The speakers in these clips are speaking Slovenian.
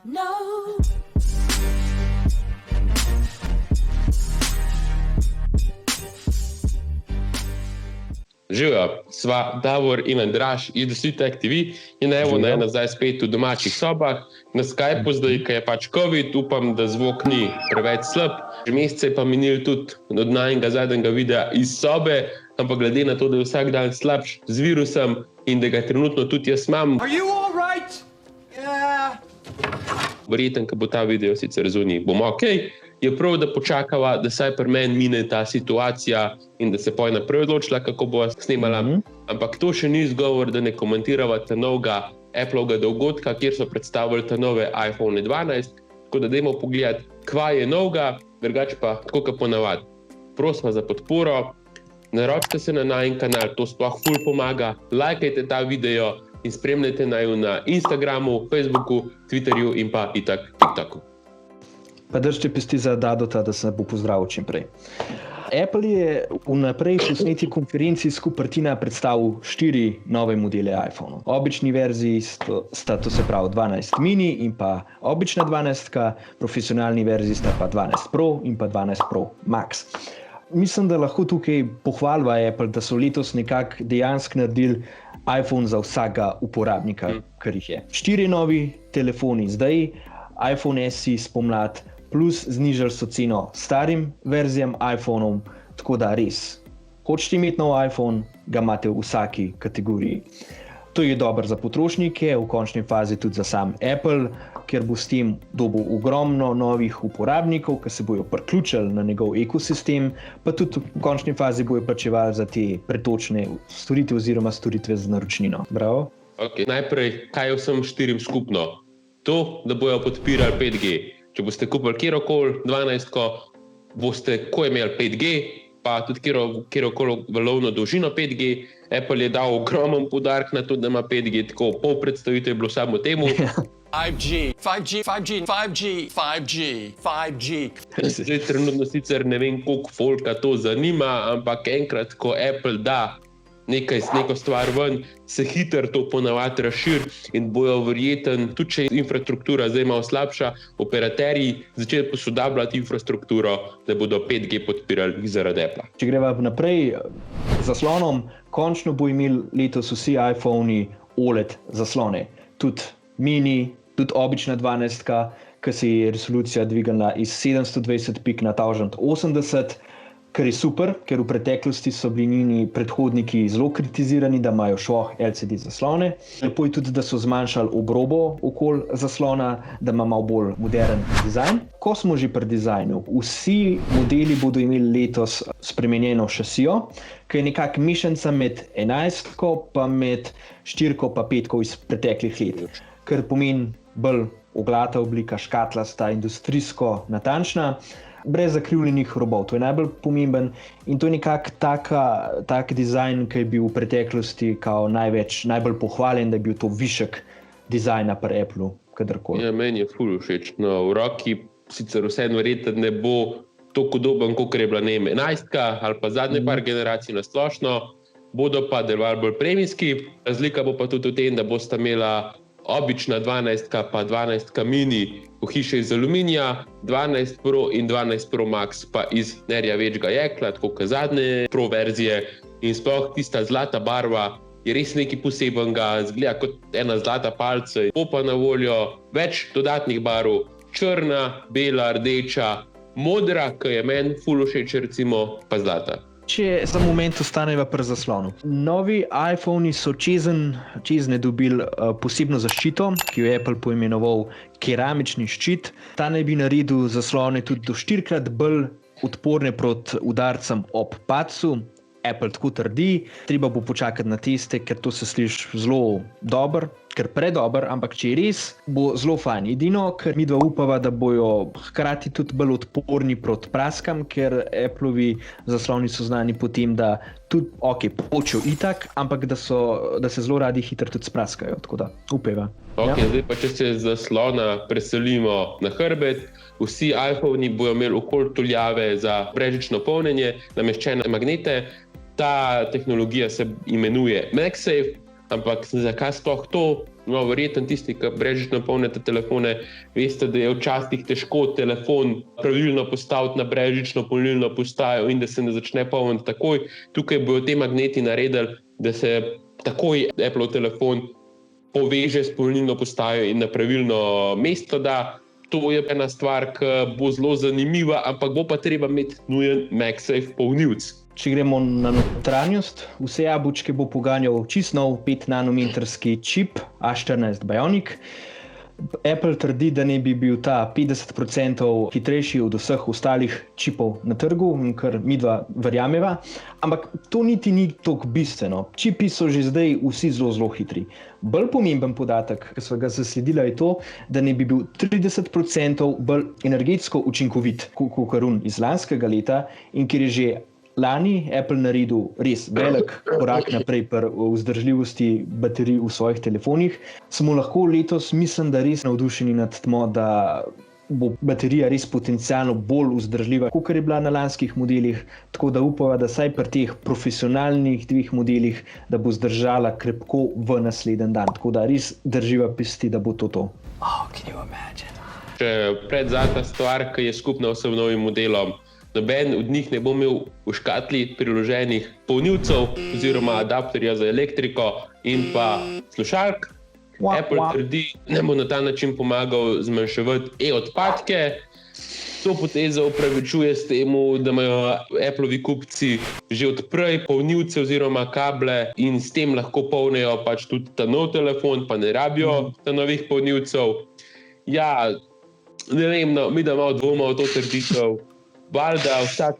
No. Živijo, sva Davor in Andraž iz Desvitek TV in evo ne nazaj spet v domačih sobah. Na Skypeu zdaj, ko je pač COVID, upam, da zvok ni preveč slab. Že mesece pa minili tudi od najnega zadnjega videa iz sobe, ampak glede na to, da je vsak dan slabš z virusom in da ga trenutno tudi jaz imam. Are you all right? Yeah. Verjetno, ko bo ta video sicer zunaj, bomo okej. Je prav, da počakava, da saj pri meni mine ta situacija in da se poj naprej odločila, kako bo snemala. Ampak to še ni izgovor, da ne komentirava ta novega Applovega dogodka, kjer so predstavili ta nove iPhone 12. Tako da dajmo pogledati, kva je novega, drugače pa tako kot ponavadi. Prosva za podporo, naročite se na najin kanal, to sploh ful pomaga, lajkajte ta video in spremljajte naju na Instagramu, Facebooku, Twitterju in pa itak TikToku. Pa držite pesti za Dadota, da se bo pozdravil čim prej. Apple je vnaprej v posneti konferenci s Cupertina predstavil 4 nove modele iPhone. Obični verziji sta to se pravi 12 mini in pa obična 12, profesionalni verziji sta pa 12 Pro in pa 12 Pro Max. Mislim, da lahko tukaj pohvalva Apple, da so letos nekako dejansko naredili iPhone za vsakega uporabnika, kar jih je. 4 novi telefoni zdaj, iPhone SE spomlad, plus znižali so ceno starim verzijam iPhone-om, tako da res, hočete imeti nov iPhone, ga imate v vsaki kategoriji. To je dobro za potrošnike, v končni fazi tudi za sam Apple, ker bo s tem dobil ogromno novih uporabnikov, ki se bojo priključili na njegov ekosistem, pa tudi v končni fazi bojo plačevali za te pretočne storitve oziroma storitve z naročnino. Bravo. Okay. Najprej, kaj je vsem 4 skupno? To, da bojo podpirali 5G. Če boste kupili kjerokoli 12, boste ko imeli 5G, pa tudi kjerokoli valovno dolžino 5G. Apple je dal ogromen poudarek na to, da ima 5G, tako pol predstavitev je bilo samo temu. 5G, 5G, 5G, 5G, 5G, 5G. Zdaj trenutno sicer ne vem, koliko folka to zanima, ampak enkrat, ko Apple da neko stvar ven, se hitro to ponavadi razširi in bojo verjetno, tudi če je infrastruktura zdaj malo slabša, operaterji začeli posodabljati infrastrukturo, da bodo 5G podpirali zaradi Apple. Če greva naprej z zaslonom, končno bo imeli letos vsi iPhone-i OLED zaslone. Tudi mini, tudi obična 12, ki se je resolucija dvignila iz 720 pik na 1080, kar je super, ker v preteklosti so bili njeni predhodniki zelo kritizirani, da imajo švoh LCD zaslone. Lepo je tudi, da so zmanjšali obrobo okoli zaslona, da ima malo bolj modern dizajn. Ko smo že pri dizajnu, vsi modeli bodo imeli letos spremenjeno šasijo, ki je nekako mešanica med 11 pa med 4 pa 5 iz preteklih let, kar pomeni bolj oglata oblika, škatlasta, industrijsko natančna, brez zakrivljenih robov. To je najbolj pomemben in to je nekako tak dizajn, ki je bil v preteklosti kao najbolj pohvaljen, da je bil to višek dizajna pri Applu, kadarkoli. Ja, meni je ful všeč. No, v roki sicer vseeno verjetno ne bo toliko udoben, kot je bila 11 ali pa zadnje par generacij na splošno, bodo pa delovali bolj premijski. Razlika bo pa tudi v tem, da bosta imela obična 12 pa 12 mini v hiše iz aluminija, 12 Pro in 12 Pro Max pa iz nerjavečega jekla, tako kot zadnje Pro verzije. In sploh tista zlata barva je res nekaj posebenega, zgleda kot ena zlata palca. Bo pa na voljo več dodatnih barv, črna, bela, rdeča, modra, ki je meni ful všeč recimo, pa zlata. Če za moment ostaneva pri zaslonu. Novi iPhone-i so čezne dobili posebno zaščito, ki jo je Apple poimenoval keramični ščit. Ta naj bi naredil zaslone tudi do 4-krat bolj odporne proti udarcem ob padcu. Apple tako trdi, treba bo počakati na teste, ker to se sliši zelo dobro, ker predober, ampak če je res, bo zelo fajn. Edino, ker midva upava, da bojo hkrati tudi bolj odporni proti praskam, ker Appleovi zasloni so znani po tem, da tudi počejo itak, ampak da se zelo radi hitro tudi spraskajo, tako da upeva. Zdaj pa če se z zaslona preselimo na hrbet, vsi iPhone-i bojo imeli okoli tuljave za brezžično polnjenje, nameščene magnete. Ta tehnologija se imenuje MagSafe, ampak zakaj sploh to? No, verjetno tisti, ki brezžično polnite telefone, veste, da je včasih težko telefon pravilno postaviti na brezžično polnilno postajo in da se ne začne polniti takoj. Tukaj bodo te magneti naredili, da se takoj Apple telefon poveže s polnilno postajo in na pravilno mesto da. To je ena stvar, ki bo zelo zanimiva, ampak bo pa treba imeti nujen MagSafe polnilc. Če gremo na notranjost, vse jabolčke bo poganjal čist nov 5-nanometrski čip A14 Bionic. Apple trdi, da ne bi bil ta 50% hitrejši od vseh ostalih čipov na trgu, kar midva verjameva, ampak to niti ni toliko bistveno. Čipi so že zdaj vsi zelo hitri. Bolj pomemben podatek, ki so ga zasledila, je to, da ne bi bil 30% bolj energetsko učinkovit kot iz lanskega leta in kjer je že lani Apple naredil res velik korak naprej pri vzdržljivosti baterij v svojih telefonih, smo lahko letos, mislim, da res navdušeni nad tem, da bo baterija res potencialno bolj vzdržljiva, kot je bila na lanskih modelih, tako da upava, da saj pri teh profesionalnih dveh modelih, da bo zdržala krepko v naslednji dan. Tako da res drživa pesti, da bo to. Oh, can you imagine? Še predzadnja stvar, ki je skupna vsem novim modelom. Noben od njih ne bo imel v škatli priloženih polnilcev oziroma adapterja za elektriko in pa slušalk. Apple trdi, da bo na ta način pomagal zmanjševati e-odpadke. To potezo upravičuje s tem, da imajo Appleovi kupci že od prej polnilce oziroma kable in s tem lahko polnijo pač tudi ta nov telefon, pa ne rabijo ta novih polnilcev. Ja, ne vem, no, mi da malo dvoma v to trditev. Valjda vsak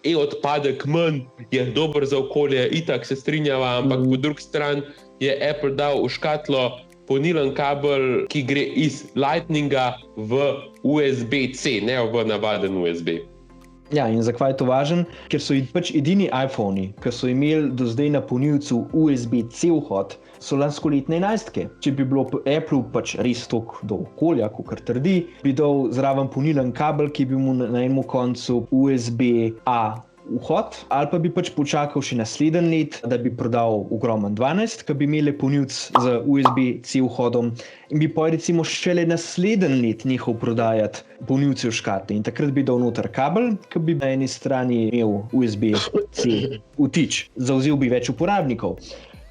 e-odpadek manj je dober za okolje, itak se strinjava, ampak po drugi strani je Apple dal v škatlo polnilen kabel, ki gre iz Lightninga v USB-C, ne v navaden USB. Ja, in zakaj je to važno? Ker so pač edini iPhoni, ki so imeli do zdaj na polnilcu USB-C vhod, so lanskoletne 11-ke. Če bi bilo Apple pač res toliko do okolja, kot trdi, bi dal zraven polnilen kabel, ki bi mu na enem koncu USB-A vhod, ali pa bi pač počakal še naslednji let, da bi prodal ogromen 12, ki bi imeli polnilc z USB-C vhodom in bi pa recimo šele naslednji let nehal prodajati polnilce v škatli in takrat bi dal noter kabel, ki bi na eni strani imel USB-C vtič. Zavzel bi več uporabnikov.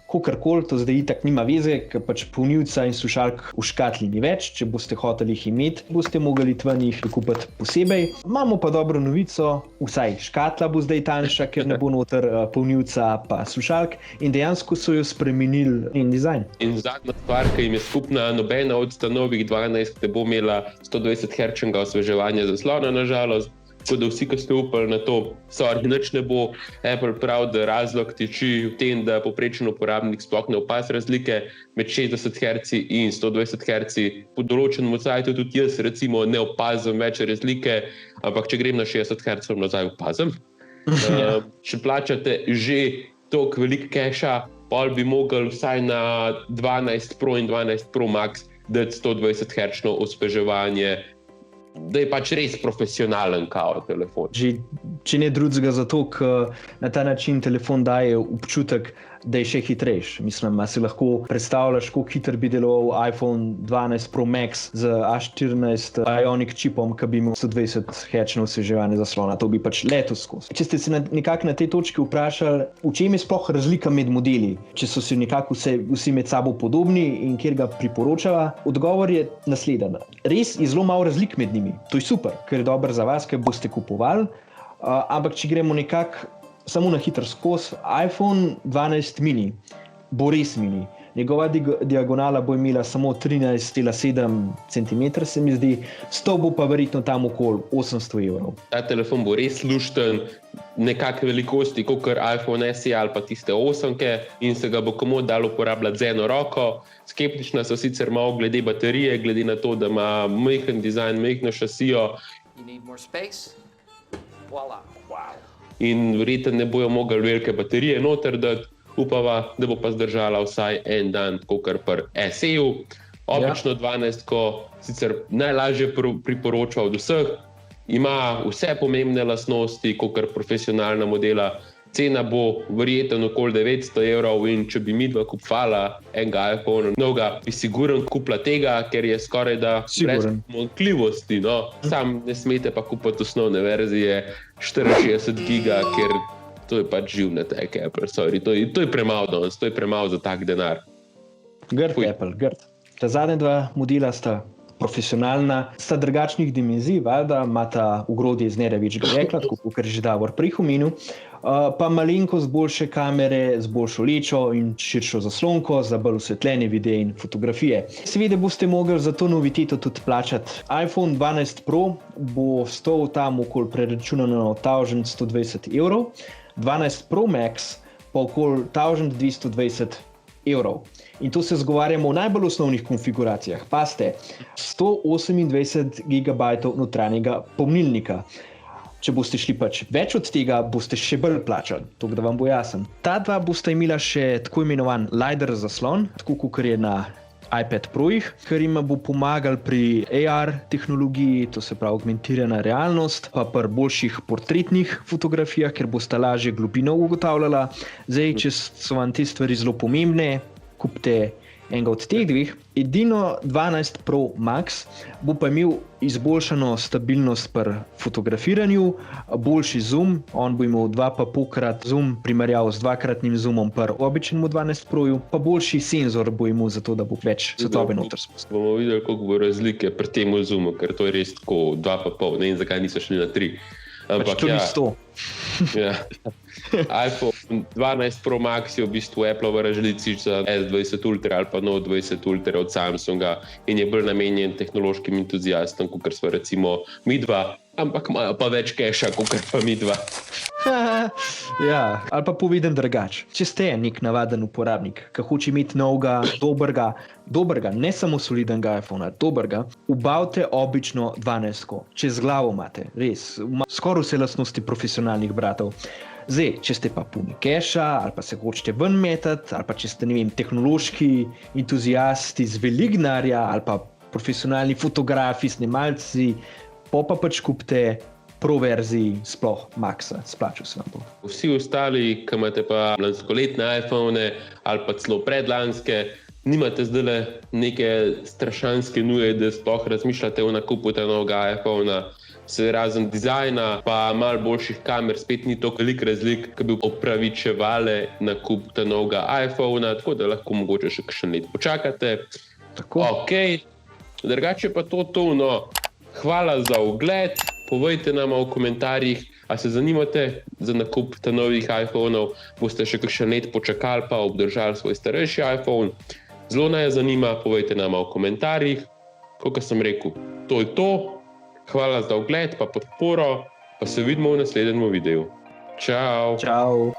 Kakorkoli, to zdaj itak nima veze, ker pač polnilca in slušalk v škatli ni več. Če boste hoteli jih imeti, boste mogli tven jih kupiti posebej. Imamo pa dobro novico, vsaj škatla bo zdaj tanjša, ker ne bo noter polnilca pa slušalk in dejansko so jo spremenili in dizajn. In zadnja stvar, ki jim je skupna, nobena od novih 12 ne bo imela 120 Hz osveževanja zaslona, nažalost. Tako da vsi, ki ste upali na to, nič ne bo. Apple pravi, da razlog tiči v tem, da povprečen uporabnik sploh ne opazi razlike med 60 Hz in 120 Hz. Po določenem cajtu tudi jaz recimo ne opazim več razlike, ampak če grem na 60 Hz, nazaj opazim. Če plačate že toliko veliko keša, pol bi mogli vsaj na 12 Pro in 12 Pro Max dati 120 Hz osveževanje, da je pač res profesionalen kao telefon. Če ne drugega zato, ker na ta način telefon daje občutek, da je še hitrejši. Mislim, si lahko predstavljaš, koliko hiter bi deloval iPhone 12 Pro Max z A14 Bionic čipom, ki bi imel 120 Hz osveževanje zaslona. To bi pač letel skozi. Če ste se nekako na tej točki vprašali, v čem je sploh razlika med modeli, če so si nekako vsi med sabo podobni in kjer ga priporočava, odgovor je naslednji. Res je zelo malo razlik med njimi. To je super, ker je dobro za vas, ker boste kupovali, ampak če gremo nekako samo na hitro skozi, iPhone 12 mini bo res mini. Njegova diagonala bo imela samo 13,7 cm, se mi zdi, stal bo pa verjetno tam okoli 800 €. Ta telefon bo res lušten, nekakve velikosti, kot iPhone SE ali pa tiste 8-ke in se ga bo komod dalo uporabljati z eno roko. Skeptična so sicer malo glede baterije, glede na to, da ima majhen dizajn, majhno šasijo. You need more space? Voila. Wow. In verjetno ne bojo mogli velike baterije noter dati, upava, da bo pa zdržala vsaj en dan, kot pri SE-ju. Obično 12-ko sicer najlažje priporoča od vseh, ima vse pomembne lastnosti, kot profesionalna modela, Cena bo verjetno okoli 900 evrov in če bi midva kupovala enega iPhona novega, bi sigurno kupila tega, ker je skoraj da brez pomanjkljivosti. No. Sam ne smete pa kupiti osnovne verzije 64 giga, ker to je pač živ netek Apple, sorry. To je premalo danes, to je premalo za tak denar. Grd Apple, grd. Ta zadnja dva modela sta profesionalna, sta drugačnih dimenzij, valjda, imata ogrodje iz nerevečega jekla, tako kot je že Davor prej omenil, pa malenkost boljše kamere z boljšo lečo in širšo zaslonko za bolj osvetljene videe in fotografije. Seveda boste mogli za to noviteto tudi plačati. iPhone 12 Pro bo stal tam okoli preračunano 1120 evrov, 12 Pro Max pa okoli 1220 evrov. In to se zgovarjamo v najbolj osnovnih konfiguracijah. Pazite, 128 GB notranjega pomnilnika. Če boste šli pač več od tega, boste še bolj plačali, to da vam bo jasen. Ta dva boste imela še tako imenovan LiDAR zaslon, tako kot je na iPad Projih, kar jim bo pomagal pri AR tehnologiji, to se pravi augmentirana realnost, pa pri boljših portretnih fotografijah, ker boste lažje globino ugotavljala. Zdaj, če so vam te stvari zelo pomembne, kupite enega od teh dveh. Edino 12 Pro Max bo pa imel izboljšano stabilnost pri fotografiranju, boljši zoom, on bo imel 2,5-krat zoom primerjal z 2-kratnim zoomom pri običnem 12 Proju, pa boljši senzor bo imel zato, da bo več svetlobe noter spustil. Bomo videli, koliko bo razlike pri tem zoomu, ker to je res tako 2,5, ne vem, zakaj niso šli na 3. Ampak to ni 100. Ja. iPhone 12 Pro Max je v bistvu Appleova različica S20 Ultra ali pa Note 20 Ultra od Samsunga in je bolj namenjen tehnološkim entuziastom, kot smo recimo midva, ampak imajo pa več keša, kot pa midva. Ja, ali pa povedem drugače. Če ste nek navaden uporabnik, ki hoče imeti novega, dobrega, ne samo solidnega iPhona, dobrega, ubavite obično 12-ko. Čez glavo imate, res, skoraj vse lastnosti profesionalnih bratov. Zdaj, če ste pa puni keša, ali pa se hočete ven metati, ali pa če ste, ne vem, tehnološki entuziasti z veliko denarja, ali pa profesionalni fotografi, snemalci, pa pač kupite Pro verziji sploh Maxa, splačal se vam bo. Vsi ostali, ki imate pa lanskoletne iPhone ali pa celo predlanske, nimate zdaj neke strašanske nuje, da sploh razmišljate o nakupu novega iPhona. Se razen dizajna, pa malo boljših kamer, spet ni toliko velik razlik, ki bi opravičevale nakup novega iPhona, tako da lahko mogoče še kakšen let počakate. Tako. Ok, drugače pa to, no. Hvala za ogled. Povejte nam v komentarjih, a se zanimate za nakup novih iPhonov, boste še kakšen let počakali pa obdržali svoj starejši iPhone. Zelo nas zanima, povejte nam v komentarjih. Kot sem rekel, to je to. Hvala za ogled pa podporo, pa se vidimo v naslednjem videu. Čau! Čau!